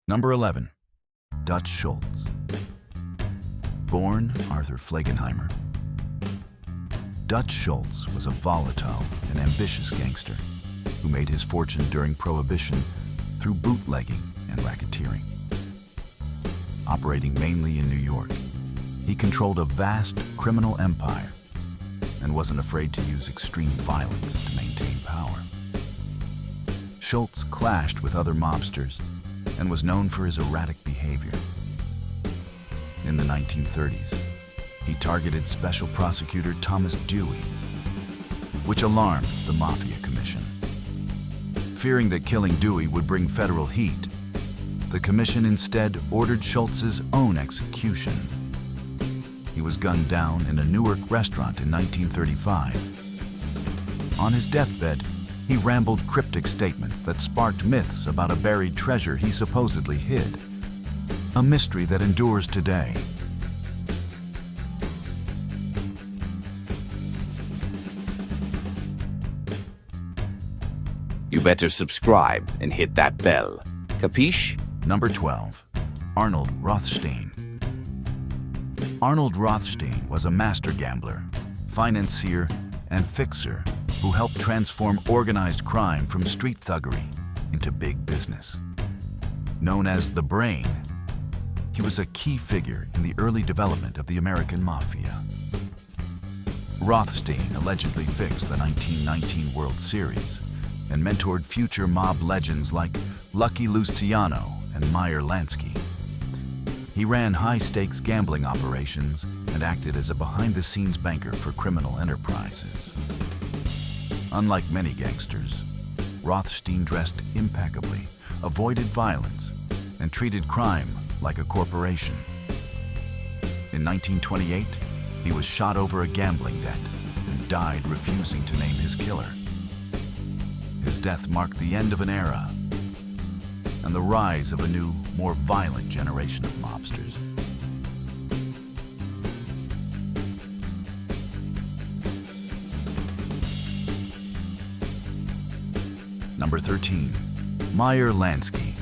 Number 11. Dutch Schultz. Born Arthur Flegenheimer, Dutch Schultz was a volatile and ambitious gangster who made his fortune during Prohibition through bootlegging and racketeering. Operating mainly in New York, he controlled a vast criminal empire and wasn't afraid to use extreme violence to maintain power. Schultz clashed with other mobsters and was known for his erratic behavior. In the 1930s, he targeted Special Prosecutor Thomas Dewey, which alarmed the Mafia Commission. Fearing that killing Dewey would bring federal heat, the commission instead ordered Schultz's own execution. He was gunned down in a Newark restaurant in 1935. On his deathbed, he rambled cryptic statements that sparked myths about a buried treasure he supposedly hid, a mystery that endures today. You better subscribe and hit that bell. Capiche? Number 12. Arnold Rothstein. Arnold Rothstein was a master gambler, financier, and fixer who helped transform organized crime from street thuggery into big business. Known as the Brain, he was a key figure in the early development of the American Mafia. Rothstein allegedly fixed the 1919 World Series and mentored future mob legends like Lucky Luciano and Meyer Lansky. He ran high-stakes gambling operations and acted as a behind-the-scenes banker for criminal enterprises. Unlike many gangsters, Rothstein dressed impeccably, avoided violence, and treated crime like a corporation. In 1928, he was shot over a gambling debt and died refusing to name his killer. His death marked the end of an era and the rise of a new, more violent generation of mobsters. Number 13. Meyer Lansky.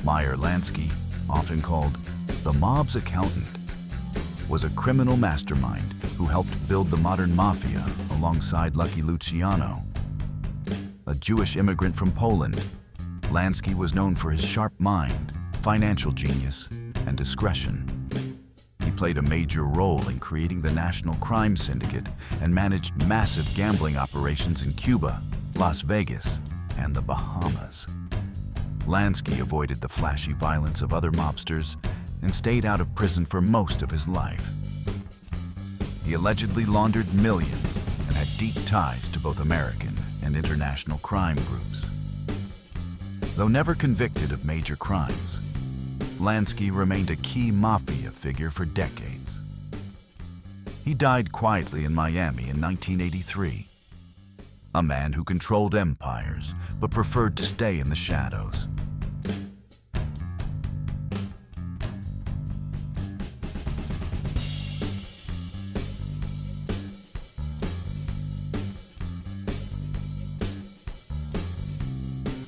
Meyer Lansky, often called the mob's accountant, was a criminal mastermind who helped build the modern mafia alongside Lucky Luciano. A Jewish immigrant from Poland, Lansky was known for his sharp mind, financial genius, and discretion. He played a major role in creating the National Crime Syndicate and managed massive gambling operations in Cuba, Las Vegas, and the Bahamas. Lansky avoided the flashy violence of other mobsters and stayed out of prison for most of his life. He allegedly laundered millions and had deep ties to both American and international crime groups. Though never convicted of major crimes, Lansky remained a key mafia figure for decades. He died quietly in Miami in 1983. A man who controlled empires but preferred to stay in the shadows.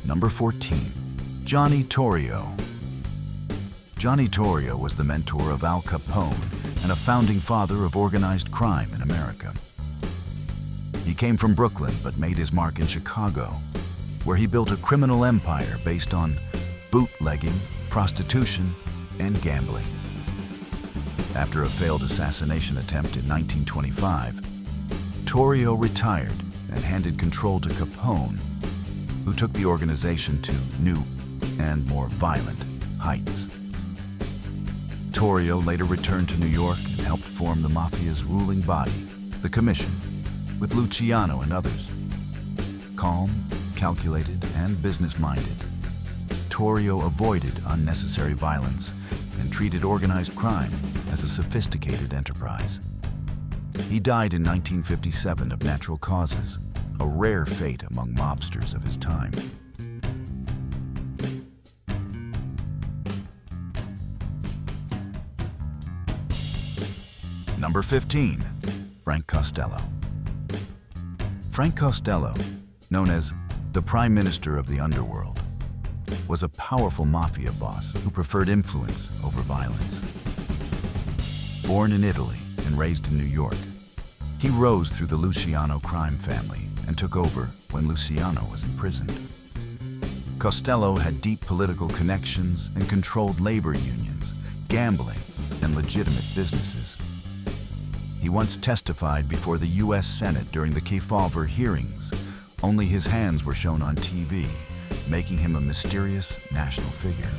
Number 14. Johnny Torrio. Johnny Torrio was the mentor of Al Capone and a founding father of organized crime in America. He came from Brooklyn but made his mark in Chicago, where he built a criminal empire based on bootlegging, prostitution, and gambling. After a failed assassination attempt in 1925, Torrio retired and handed control to Capone, who took the organization to new and more violent heights. Torrio later returned to New York and helped form the Mafia's ruling body, the Commission, with Luciano and others. Calm, calculated, and business-minded, Torrio avoided unnecessary violence and treated organized crime as a sophisticated enterprise. He died in 1957 of natural causes, a rare fate among mobsters of his time. Number 15. Frank Costello. Frank Costello, known as the Prime Minister of the Underworld, was a powerful mafia boss who preferred influence over violence. Born in Italy and raised in New York, he rose through the Luciano crime family and took over when Luciano was imprisoned. Costello had deep political connections and controlled labor unions, gambling, and legitimate businesses. He once testified before the U.S. Senate during the Kefauver hearings. Only his hands were shown on TV, making him a mysterious national figure.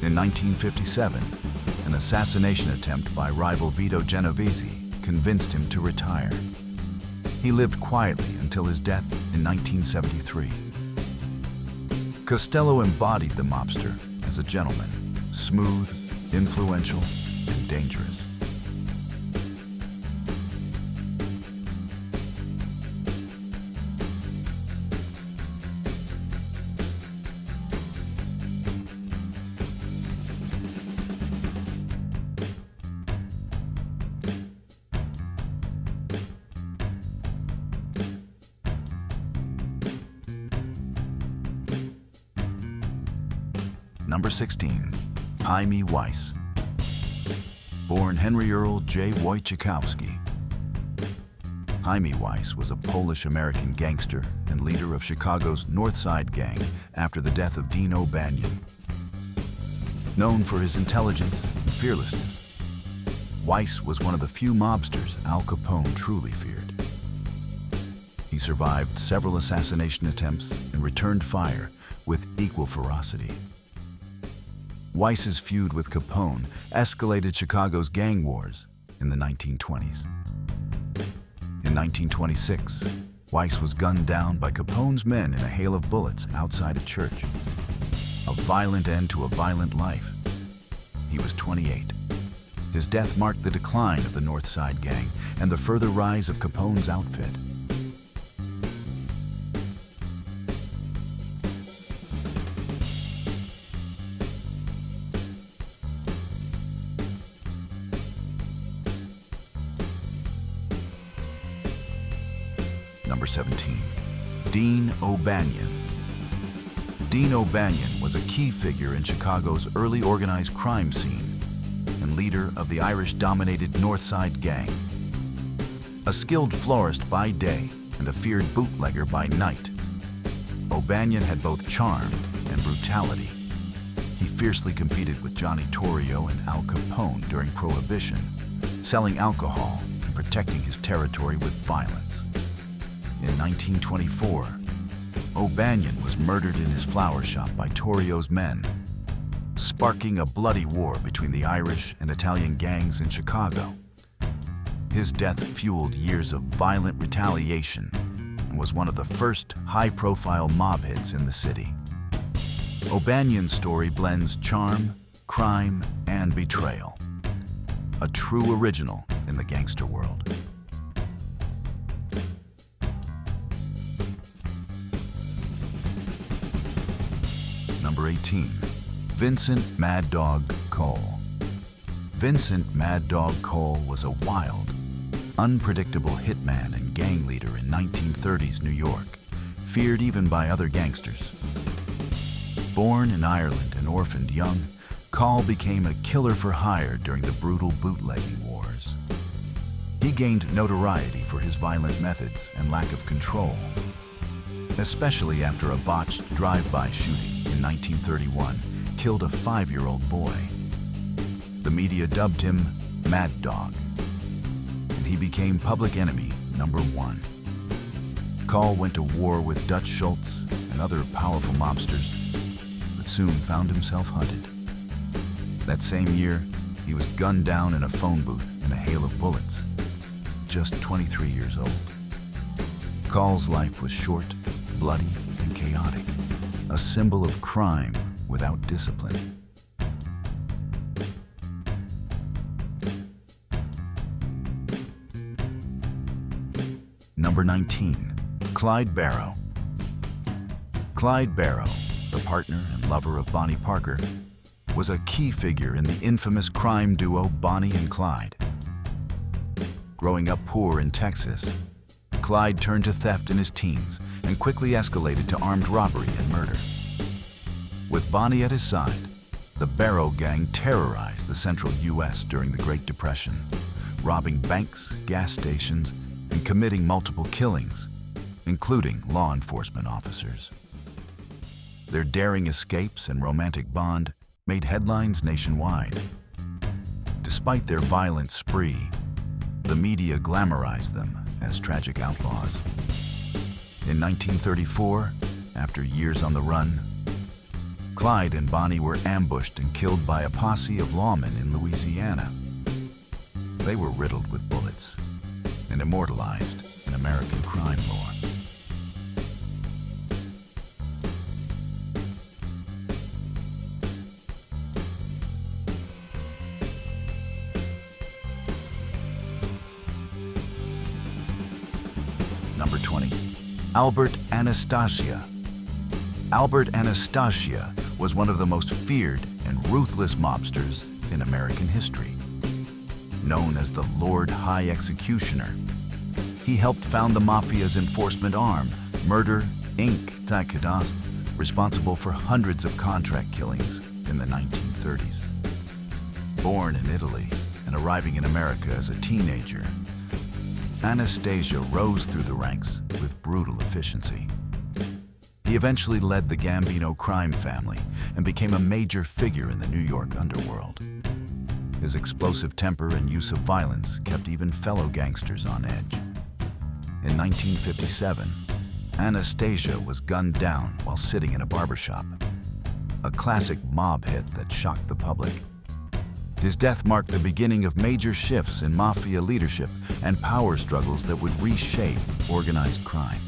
In 1957, an assassination attempt by rival Vito Genovese convinced him to retire. He lived quietly until his death in 1973. Costello embodied the mobster as a gentleman, smooth, influential, and dangerous. Number 16, Hymie Weiss. Born Henry Earl J. Wojciechowski, Hymie Weiss was a Polish-American gangster and leader of Chicago's North Side Gang after the death of Dean O'Banion. Known for his intelligence and fearlessness, Weiss was one of the few mobsters Al Capone truly feared. He survived several assassination attempts and returned fire with equal ferocity. Weiss's feud with Capone escalated Chicago's gang wars in the 1920s. In 1926, Weiss was gunned down by Capone's men in a hail of bullets outside a church. A violent end to a violent life. He was 28. His death marked the decline of the North Side Gang and the further rise of Capone's outfit. Number 17, Dean O'Banion. Dean O'Banion was a key figure in Chicago's early organized crime scene and leader of the Irish-dominated North Side Gang. A skilled florist by day and a feared bootlegger by night, O'Banion had both charm and brutality. He fiercely competed with Johnny Torrio and Al Capone during Prohibition, selling alcohol and protecting his territory with violence. In 1924, O'Banion was murdered in his flower shop by Torrio's men, sparking a bloody war between the Irish and Italian gangs in Chicago. His death fueled years of violent retaliation and was one of the first high-profile mob hits in the city. O'Banion's story blends charm, crime, and betrayal. A true original in the gangster world. Number 18, Vincent Mad Dog Coll. Vincent Mad Dog Coll was a wild, unpredictable hitman and gang leader in 1930s New York, feared even by other gangsters. Born in Ireland and orphaned young, Coll became a killer for hire during the brutal bootlegging wars. He gained notoriety for his violent methods and lack of control, especially after a botched drive-by shooting in 1931 killed a 5-year-old boy. The media dubbed him Mad Dog, and he became public enemy number 1. Coll went to war with Dutch Schultz and other powerful mobsters, but soon found himself hunted. That same year, he was gunned down in a phone booth in a hail of bullets, just 23 years old. Coll's life was short, bloody, and chaotic, a symbol of crime without discipline. Number 19, Clyde Barrow. Clyde Barrow, the partner and lover of Bonnie Parker, was a key figure in the infamous crime duo Bonnie and Clyde. Growing up poor in Texas, Clyde turned to theft in his teens and quickly escalated to armed robbery and murder. With Bonnie at his side, the Barrow gang terrorized the central U.S. during the Great Depression, robbing banks, gas stations, and committing multiple killings, including law enforcement officers. Their daring escapes and romantic bond made headlines nationwide. Despite their violent spree, the media glamorized them as tragic outlaws. In 1934, after years on the run, Clyde and Bonnie were ambushed and killed by a posse of lawmen in Louisiana. They were riddled with bullets and immortalized in American crime lore. Number 20. Albert Anastasia. Albert Anastasia was one of the most feared and ruthless mobsters in American history. Known as the Lord High Executioner, he helped found the Mafia's enforcement arm, Murder, Inc., responsible for hundreds of contract killings in the 1930s. Born in Italy and arriving in America as a teenager, Anastasia rose through the ranks with brutal efficiency. He eventually led the Gambino crime family and became a major figure in the New York underworld. His explosive temper and use of violence kept even fellow gangsters on edge. In 1957, Anastasia was gunned down while sitting in a barbershop, a classic mob hit that shocked the public. His death marked the beginning of major shifts in mafia leadership and power struggles that would reshape organized crime.